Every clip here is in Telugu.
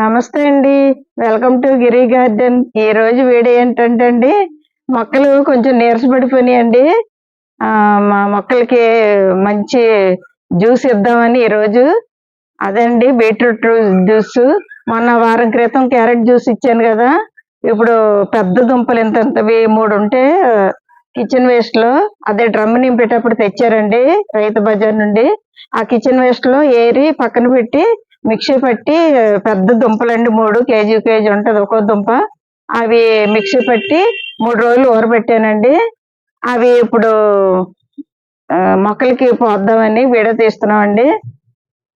నమస్తే అండి. Welcome to Giri garden. ఈ రోజు వీడియో ఏంటంటే అండి, మొక్కలు కొంచెం నీరసపడిపోయినాయండి. మా మొక్కలకి మంచి జ్యూస్ ఇద్దామని ఈరోజు అదండి బీట్రూట్ జ్యూస్. మొన్న వారం క్రితం క్యారెట్ జ్యూస్ ఇచ్చాను కదా. ఇప్పుడు పెద్ద దుంపలు ఇంతంతవి 3 ఉంటే కిచెన్ వేస్ట్ లో అదే డ్రమ్ నింపేటప్పుడు తెచ్చారండి రైతు బజార్ నుండి. ఆ కిచెన్ వేస్ట్ లో ఏరి పక్కన పెట్టి మిక్సీ పట్టి పెద్ద దుంపలండి 3 కేజీ ఉంటది ఒక్కో దుంప. అవి మిక్సీ పట్టి 3 రోజులు ఊరబెట్టానండి. అవి ఇప్పుడు మొక్కలకి పోద్దామని వీడియో తీస్తున్నామండి.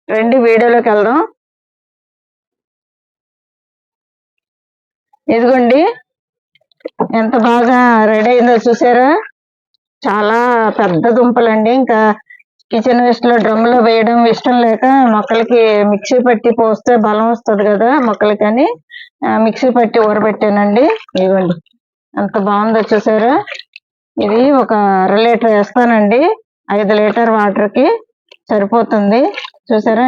రండి వీడియోలోకి వెళ్దాం. ఇదిగోండి ఎంత బాగా రెడీ అయిందో చూసారా. చాలా పెద్ద దుంపలండి. ఇంకా కిచెన్ వేస్ట్ లో డ్రమ్ లో వేయడం ఇష్టం లేక మొక్కలకి మిక్సీ పట్టి పోస్తే బలం వస్తుంది కదా మొక్కలకి అని మిక్సీ పట్టి ఊరబెట్టానండి. ఇదిగోండి ఎంత బాగుందో చూసారా. ఇది ఒక 1/2 లీటర్ వేస్తానండి. 5 లీటర్ వాటర్ కి సరిపోతుంది. చూసారా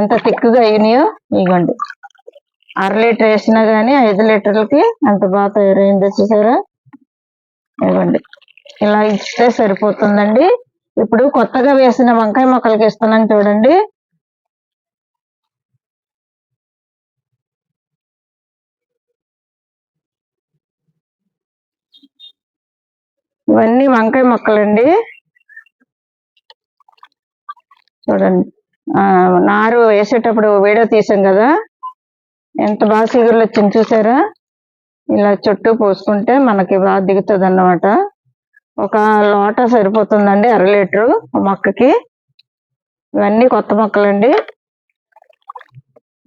ఎంత థిక్గా అయినాయో. ఇదిగోండి 1/2 లీటర్ వేసినా గానీ 5 లీటర్లకి ఎంత బాగా తయారైందో చూసారా. ఇదిగోండి ఇలా ఇస్తే సరిపోతుందండి. ఇప్పుడు కొత్తగా వేసిన వంకాయ మొక్కలకి ఇస్తున్నాను చూడండి. ఇవన్నీ వంకాయ మొక్కలండి. చూడండి నారు వేసేటప్పుడు వీడియో తీసాం కదా, ఎంత బాగా సిగురులు వచ్చింది చూసారా. ఇలా చుట్టూ పోసుకుంటే మనకి బాగా దిగుతుంది అన్నమాట. ఒక లోట సరిపోతుందండి 1/2 లీటరు మొక్కకి. ఇవన్నీ కొత్త మొక్కలండి.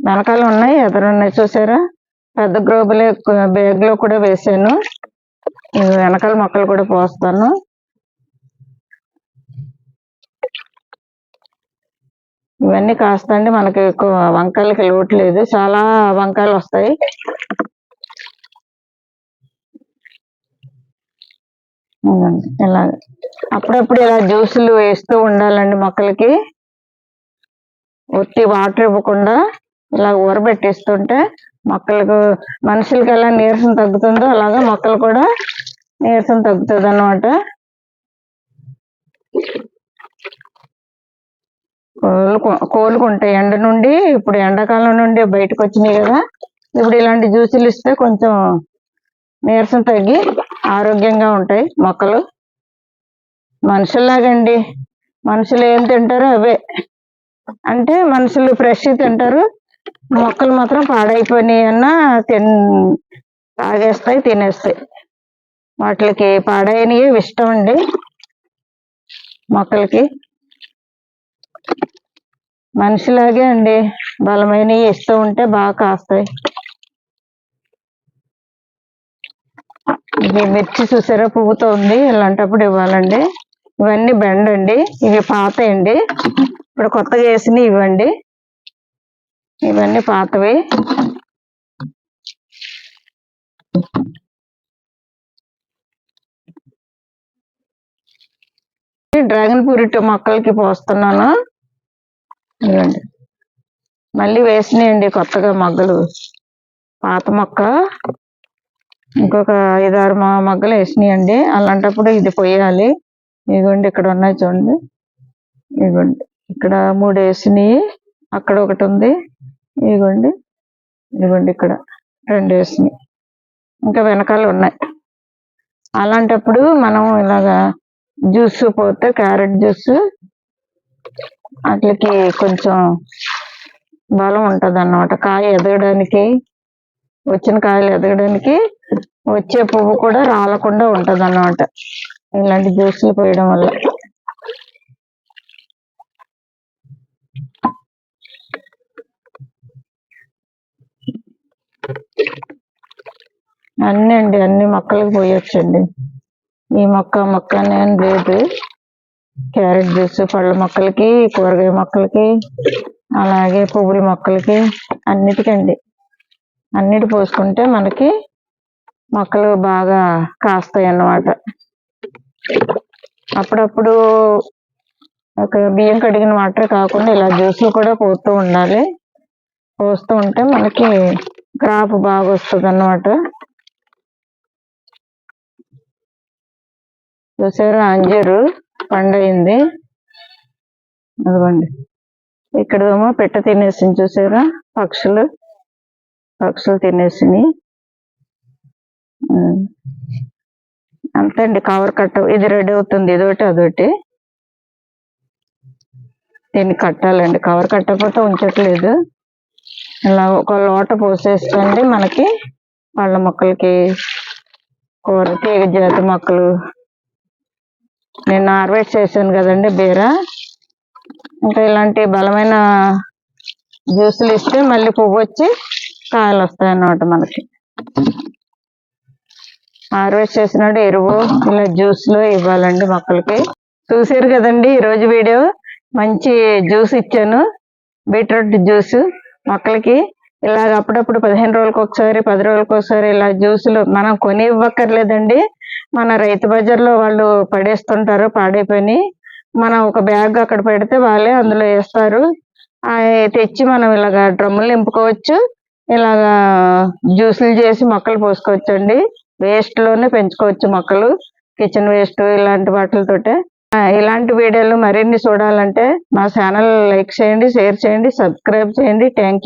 వెనకాల ఉన్నాయి, ఎదురున్నాయి చూసారా. పెద్ద గ్రోబులే బ్యాగ్ లో కూడా వేసాను. వెనకాల మొక్కలు కూడా పోస్తాను. ఇవన్నీ కాస్తండి మనకి ఎక్కువ వంకాయలకి లోటు లేదు, చాలా వంకాయలు వస్తాయి. ఇలా అప్పుడప్పుడు ఇలా జ్యూసులు వేస్తూ ఉండాలండి మొక్కలకి. ఒట్టి వాటర్ ఇవ్వకుండా ఇలా ఊరబెట్టిస్తుంటే మొక్కలకు మనుషులకి ఎలా నీరసం తగ్గుతుందో అలాగా మొక్కలు కూడా నీరసం తగ్గుతుంది అన్నమాట. కోలుకుంటాయి ఎండ నుండి. ఇప్పుడు ఎండాకాలం నుండి బయటకు వచ్చినాయి కదా, ఇప్పుడు ఇలాంటి జ్యూసులు ఇస్తే కొంచెం నీరసం తగ్గి ఆరోగ్యంగా ఉంటాయి మొక్కలు. మనుషుల్లాగండి, మనుషులు ఏం తింటారో అవే. అంటే మనుషులు ఫ్రెష్ తింటారు, మొక్కలు మాత్రం పాడైపోయినాయి అన్నా తాగేస్తాయి, తినేస్తాయి. వాటికి పాడైనవి ఇష్టం అండి మొక్కలకి. మనిషిలాగే అండి, బలమైనవి ఇస్తూ ఉంటే బాగా కాస్తాయి. ఇది మిర్చి చూసారా పువ్వుతో ఉంది, ఇలాంటప్పుడు ఇవ్వాలండి. ఇవన్నీ బెండ అండి, ఇవి పాతయండి. ఇప్పుడు కొత్తగా వేసినవి ఇవ్వండి. ఇవన్నీ పాతవి. డ్రాగన్ ఫ్రూట్ మొక్కలకి పోస్తున్నాను. ఇవ్వండి మళ్ళీ వేసినాయండి కొత్తగా మొగ్గలు. పాత మొక్క ఇంకొక 5-6 మొగ్గలు వేసినాయండి. అలాంటప్పుడు ఇది పోయాలి. ఇదిగోండి ఇక్కడ ఉన్నాయి చూడండి. ఇదిగోండి ఇక్కడ 3 వేసినాయి, అక్కడ ఒకటి ఉంది. ఇదిగోండి ఇక్కడ 2 వేసినాయి, ఇంకా వెనకాల ఉన్నాయి. అలాంటప్పుడు మనం ఇలాగా జ్యూస్ పోతే క్యారెట్ జ్యూస్ వాటికి కొంచెం బలం ఉంటుంది అన్నమాట. కాయ ఎదగడానికి, వచ్చిన కాయలు ఎదగడానికి, వచ్చే పువ్వు కూడా రాలకుండా ఉంటది అన్నమాట ఇలాంటి జ్యూసులు పోయడం వల్ల. అన్ని మొక్కలకు పోయొచ్చండి. ఈ మొక్క అని లేదు. క్యారెట్ జ్యూస్ పళ్ళ మొక్కలకి, కూరగాయ మొక్కలకి, అలాగే పువ్వుల మొక్కలకి, అన్నిటికండి. అన్నిటి పోసుకుంటే మనకి మొక్కలు బాగా కాస్తాయి అన్నమాట. అప్పుడప్పుడు ఒక బియ్యం కడిగిన వాటర్ కాకుండా ఇలా జ్యూసులు కూడా పోతూ ఉండాలి. పోస్తూ ఉంటే మనకి క్రాప్ బాగా వస్తుంది అన్నమాట. చూసారా అంజూరు పండయింది. అదిగోండి ఇక్కడేమో పెట్ట తినేసింది. చూసారా పక్షులు తినేసినాయి. అంతే అండి, కవర్ కట్ట ఇది రెడీ అవుతుంది. ఇదొకటి అదొకటి దీన్ని కట్టాలండి. కవర్ కట్టకపోతే ఉంచట్లేదు. ఇలా ఒక లోట పోసేసుకోండి. మనకి పళ్ళ మొక్కలకి, కూర తీగ జాతి మొక్కలు నేను హార్వెస్ట్ చేశాను కదండి బీర. ఇంకా ఇలాంటి బలమైన జ్యూసులు ఇస్తే మళ్ళీ పువ్వు వచ్చి కాయలు వస్తాయి అన్నమాట. మనకి హార్వెస్ట్ చేసినప్పుడు ఎరువు ఇలా జ్యూస్లో ఇవ్వాలండి మొక్కలకి. చూసారు కదండి ఈరోజు వీడియో. మంచి జ్యూస్ ఇచ్చాను, బీట్రూట్ జ్యూస్ మొక్కలకి. ఇలాగ అప్పుడప్పుడు 15 రోజులకు ఒకసారి 10 రోజులకు ఒకసారి ఇలా జ్యూసులు మనం కొని ఇవ్వక్కర్లేదండి. మన రైతు బజార్లో వాళ్ళు పడేస్తుంటారు పాడైపోయి. మనం ఒక బ్యాగ్ అక్కడ పెడితే వాళ్ళే అందులో వేస్తారు. తెచ్చి మనం ఇలాగ డ్రమ్ములు నింపుకోవచ్చు. ఇలాగా జ్యూసులు చేసి మొక్కలు పోసుకోవచ్చు అండి. వేస్ట్ లోనే పెంచుకోవచ్చు మొక్కలు, కిచెన్ వేస్ట్ ఇలాంటి వాటితోటే. ఇలాంటి వీడియోలు మరిన్ని చూడాలంటే మా ఛానల్ లైక్ చేయండి, షేర్ చేయండి, సబ్స్క్రైబ్ చేయండి. Thank you.